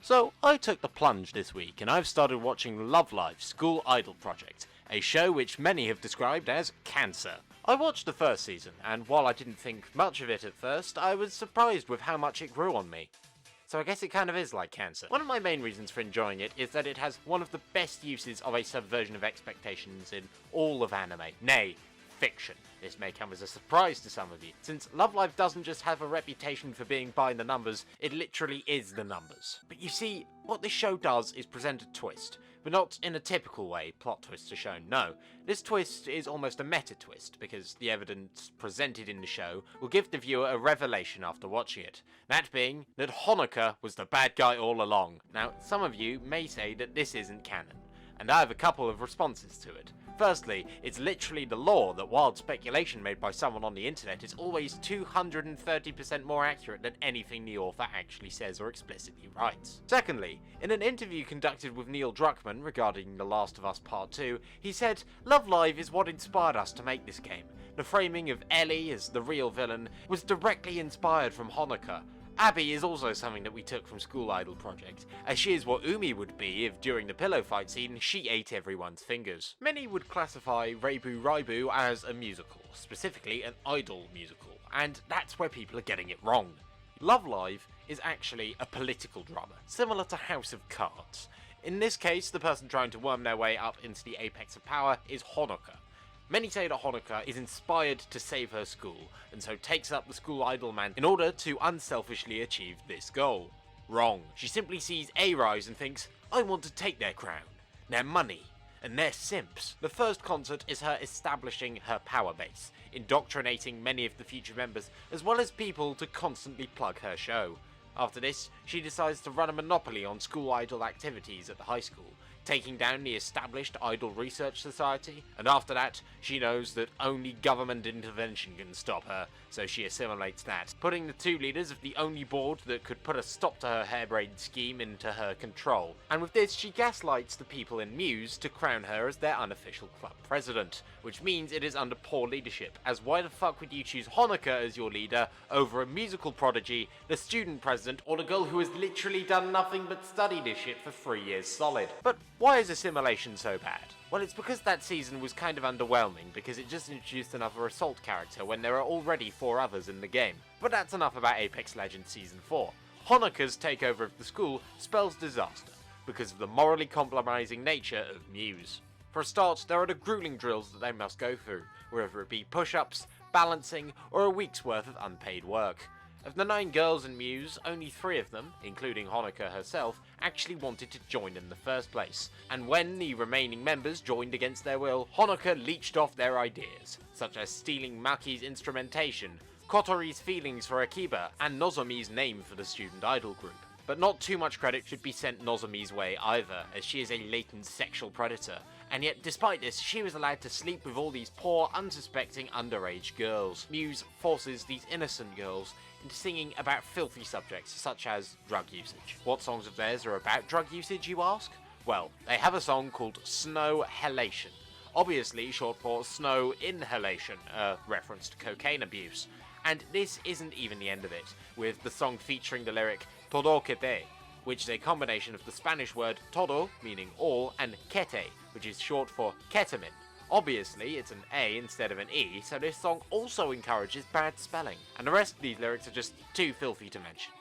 So I took the plunge this week and I've started watching Love Live School Idol Project, a show which many have described as cancer. I watched the first season, and while I didn't think much of it at first, I was surprised with how much it grew on me. So I guess it kind of is like cancer. One of my main reasons for enjoying it is that it has one of the best uses of a subversion of expectations in all of anime, nay, fiction. This may come as a surprise to some of you, since Love Live doesn't just have a reputation for being by the numbers, it literally is the numbers. But you see, what this show does is present a twist, but not in a typical way plot twists are shown, no. This twist is almost a meta twist, because the evidence presented in the show will give the viewer a revelation after watching it, that being that Honoka was the bad guy all along. Now, some of you may say that this isn't canon, and I have a couple of responses to it. Firstly, it's literally the law that wild speculation made by someone on the internet is always 230% more accurate than anything the author actually says or explicitly writes. Secondly, in an interview conducted with Neil Druckmann regarding The Last of Us Part 2, he said, "Love Live is what inspired us to make this game. The framing of Ellie as the real villain was directly inspired from Honoka. Abby is also something that we took from School Idol Project, as she is what Umi would be if during the pillow fight scene she ate everyone's fingers." Many would classify Reibu Raibu as a musical, specifically an idol musical, and that's where people are getting it wrong. Love Live is actually a political drama, similar to House of Cards. In this case, the person trying to worm their way up into the apex of power is Honoka. Many say that Honoka is inspired to save her school, and so takes up the school idol man in order to unselfishly achieve this goal. Wrong. She simply sees A-Rise and thinks, I want to take their crown, their money, and their simps. The first concert is her establishing her power base, indoctrinating many of the future members, as well as people to constantly plug her show. After this, she decides to run a monopoly on school idol activities at the high school, taking down the established Idol Research Society, and after that, she knows that only government intervention can stop her, so she assimilates that, putting the two leaders of the only board that could put a stop to her harebrained scheme into her control. And with this, she gaslights the people in Muse to crown her as their unofficial club president, which means it is under poor leadership, as why the fuck would you choose Honoka as your leader over a musical prodigy, the student president, or the girl who has literally done nothing but study this shit for 3 years solid? But why is assimilation so bad? Well, it's because that season was kind of underwhelming because it just introduced another assault character when there are already 4 others in the game. But that's enough about Apex Legends Season 4. Honoka's takeover of the school spells disaster because of the morally compromising nature of Muse. For a start, there are the grueling drills that they must go through, whether it be push-ups, balancing, or a week's worth of unpaid work. Of the 9 girls in Muse, only 3 of them, including Honoka herself, actually wanted to join in the first place, and when the remaining members joined against their will, Honoka leached off their ideas, such as stealing Maki's instrumentation, Kotori's feelings for Akiba, and Nozomi's name for the student idol group. But not too much credit should be sent Nozomi's way either, as she is a latent sexual predator, and yet despite this, she was allowed to sleep with all these poor, unsuspecting underage girls. Muse forces these innocent girls into singing about filthy subjects such as drug usage. What songs of theirs are about drug usage, you ask? Well, they have a song called Snow Halation, obviously short for Snow Inhalation, a reference to cocaine abuse. And this isn't even the end of it, with the song featuring the lyric Todo que te, which is a combination of the Spanish word todo, meaning all, and kete, which is short for ketamine. Obviously, it's an A instead of an E, so this song also encourages bad spelling, and the rest of these lyrics are just too filthy to mention.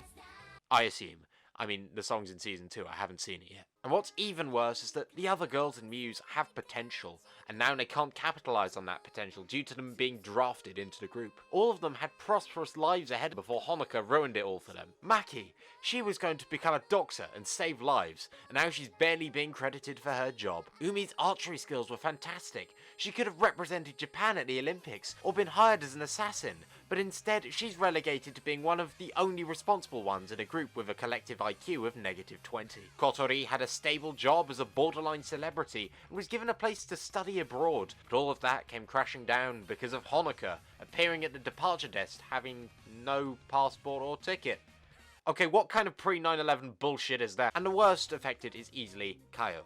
I assume. I mean, the song's in Season 2, I haven't seen it yet. And what's even worse is that the other girls in Muse have potential, and now they can't capitalise on that potential due to them being drafted into the group. All of them had prosperous lives ahead before Honoka ruined it all for them. Maki, she was going to become a doctor and save lives, and now she's barely being credited for her job. Umi's archery skills were fantastic. She could have represented Japan at the Olympics, or been hired as an assassin, but instead she's relegated to being one of the only responsible ones in a group with a collective IQ of -20. Kotori had a stable job as a borderline celebrity and was given a place to study abroad, but all of that came crashing down because of Honoka appearing at the departure desk having no passport or ticket. Okay, what kind of pre-9/11 bullshit is that? And the worst affected is easily Kayo.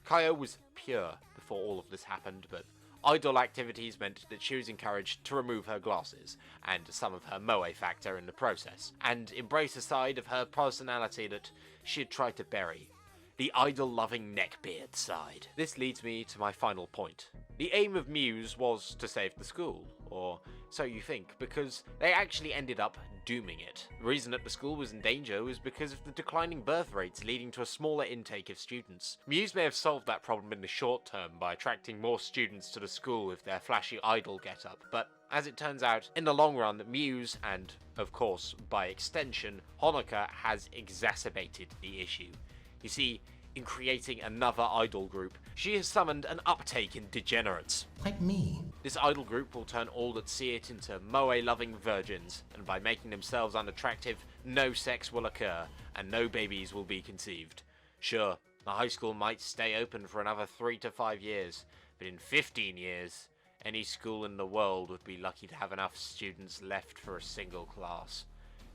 Kayo was pure before all of this happened, but Idol activities meant that she was encouraged to remove her glasses, and some of her moe factor in the process, and embrace a side of her personality that she had tried to bury. The idol-loving neckbeard side. This leads me to my final point. The aim of Muse was to save the school, or so you think, because they actually ended up dooming it. The reason that the school was in danger was because of the declining birth rates leading to a smaller intake of students. Muse may have solved that problem in the short term by attracting more students to the school with their flashy idol getup, but as it turns out, in the long run, Muse, and of course, by extension, Honoka, has exacerbated the issue. You see, in creating another idol group, she has summoned an uptake in degenerates. Like me. This idol group will turn all that see it into moe-loving virgins, and by making themselves unattractive, no sex will occur, and no babies will be conceived. Sure, the high school might stay open for another 3 to 5 years, but in 15 years, any school in the world would be lucky to have enough students left for a single class.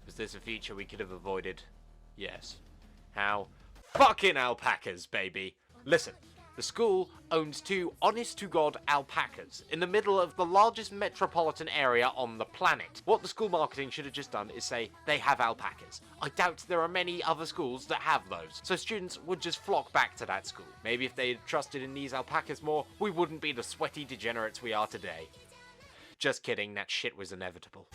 Was this a feature we could have avoided? Yes. How? Fucking alpacas, baby! Listen, the school owns 2 honest-to-God alpacas in the middle of the largest metropolitan area on the planet. What the school marketing should have just done is say, they have alpacas. I doubt there are many other schools that have those, so students would just flock back to that school. Maybe if they had trusted in these alpacas more, we wouldn't be the sweaty degenerates we are today. Just kidding, that shit was inevitable.